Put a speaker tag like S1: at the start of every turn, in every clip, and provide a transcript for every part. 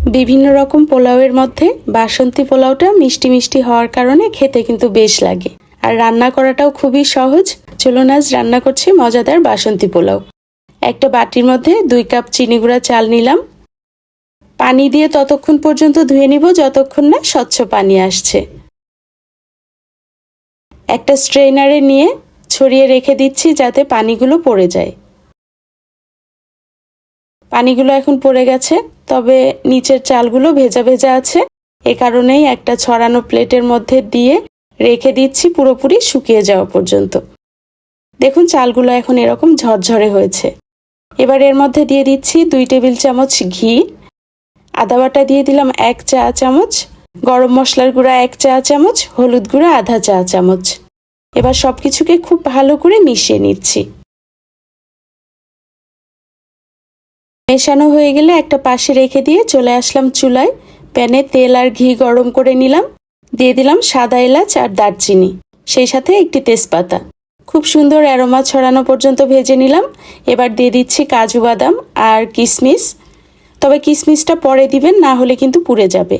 S1: বিভিন্ন রকম পোলাওয়ের মধ্যে বাসন্তী পোলাওটা মিষ্টি মিষ্টি হওয়ার কারণে খেতে কিন্তু বেশ লাগে। আর রান্না করাটাও খুবই সহজ। চলুন আজ রান্না করছি মজাদার বাসন্তী পোলাও। একটা বাটির মধ্যে 2 কাপ চিনি গুঁড়া চাল নিলাম। পানি দিয়ে ততক্ষণ পর্যন্ত ধুয়ে নিব যতক্ষণ না স্বচ্ছ পানি আসছে। একটা স্ট্রেনারে নিয়ে ছড়িয়ে রেখে দিচ্ছি যাতে পানিগুলো পড়ে যায়। পানিগুলো এখন পড়ে গেছে, তবে নিচের চালগুলো ভেজা ভেজা আছে। এ কারণেই একটা ছড়ানো প্লেটের মধ্যে দিয়ে রেখে দিচ্ছি পুরোপুরি শুকিয়ে যাওয়া পর্যন্ত। দেখুন চালগুলো এখন এরকম ঝরঝরে হয়েছে। এবার এর মধ্যে দিয়ে দিচ্ছি 2 টেবিল চামচ ঘি, আদা বাটা দিয়ে দিলাম 1 চা চামচ, গরম মশলার গুঁড়া 1 চা চামচ, হলুদ গুঁড়া আধা চা চামচ। এবার সবকিছুকে খুব ভালো করে মিশিয়ে নিচ্ছি। মেশানো হয়ে গেলে একটা পাশে রেখে দিয়ে চলে আসলাম চুলায়। প্যানে তেল আর ঘি গরম করে নিলাম। দিয়ে দিলাম সাদা এলাচ আর দারচিনি, সেই সাথে একটি তেজপাতা। খুব সুন্দর অ্যারোমা ছড়ানো পর্যন্ত ভেজে নিলাম। এবার দিয়ে দিচ্ছি কাজু বাদাম আর কিশমিশ। তবে কিশমিশটা পরে দিবেন, না হলে কিন্তু পুড়ে যাবে।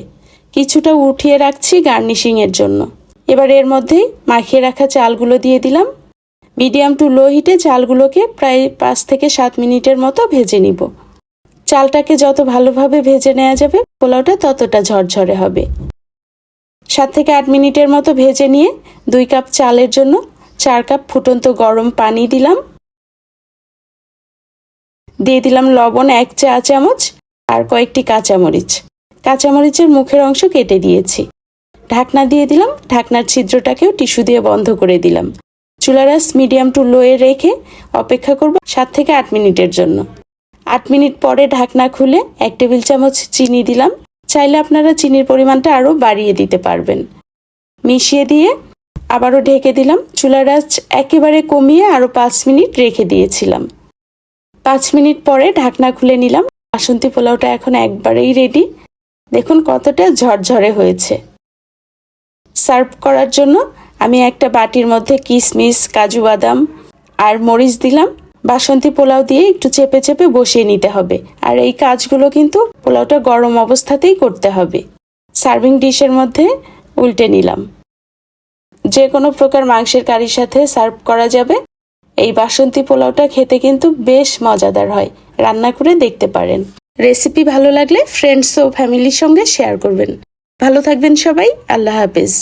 S1: কিছুটা উঠিয়ে রাখছি গার্নিশিংয়ের জন্য। এবার এর মধ্যেই মাখিয়ে রাখা চালগুলো দিয়ে দিলাম। মিডিয়াম টু লো হিটে চালগুলোকে প্রায় 5 থেকে 7 মিনিটের মতো ভেজে নিব। চালটাকে যত ভালোভাবে ভেজে নেওয়া যাবে পোলাওটা ততটা ঝরঝরে হবে। 7 থেকে 8 মিনিটের মতো ভেজে নিয়ে 2 কাপ চালের জন্য 4 কাপ ফুটন্ত গরম পানি দিলাম। দিয়ে দিলাম লবণ 1 চা চামচ আর কয়েকটি কাঁচামরিচ। কাঁচামরিচের মুখের অংশ কেটে দিয়েছি। ঢাকনা দিয়ে দিলাম। ঢাকনার ছিদ্রটাকেও টিস্যু দিয়ে বন্ধ করে দিলাম। চুলার আঁচ মিডিয়াম টু লোয়ে রেখে অপেক্ষা করব 7 থেকে 8 মিনিটের জন্য। 8 মিনিট পরে ঢাকনা খুলে 1 টেবিল চামচ চিনি দিলাম। চাইলে আপনারা চিনির পরিমাণটা আরও বাড়িয়ে দিতে পারবেন। মিশিয়ে দিয়ে আবারও ঢেকে দিলাম। চুলার আঁচ একেবারে কমিয়ে আরও 5 মিনিট রেখে দিয়েছিলাম। 5 মিনিট পরে ঢাকনা খুলে নিলাম। বাসন্তী পোলাওটা এখন একবারেই রেডি। দেখুন কতটা ঝরঝরে হয়েছে। সার্ভ করার জন্য আমি একটা বাটির মধ্যে কিশমিশ, কাজু বাদাম আর মরিচ দিলাম। বাসন্তী পোলাও দিয়ে একটু চেপে চেপে বসিয়ে নিতে হবে। আর এই কাজগুলো কিন্তু পোলাওটা গরম অবস্থাতেই করতে হবে। সার্ভিং ডিশের মধ্যে উল্টে নিলাম। যে কোনো প্রকার মাংসের কারির সাথে সার্ভ করা যাবে। এই বাসন্তী পোলাওটা খেতে কিন্তু বেশ মজাদার হয়। রান্না করে দেখতে পারেন। রেসিপি ভালো লাগলে ফ্রেন্ডস ও ফ্যামিলির সঙ্গে শেয়ার করবেন। ভালো থাকবেন সবাই। আল্লাহ হাফেজ।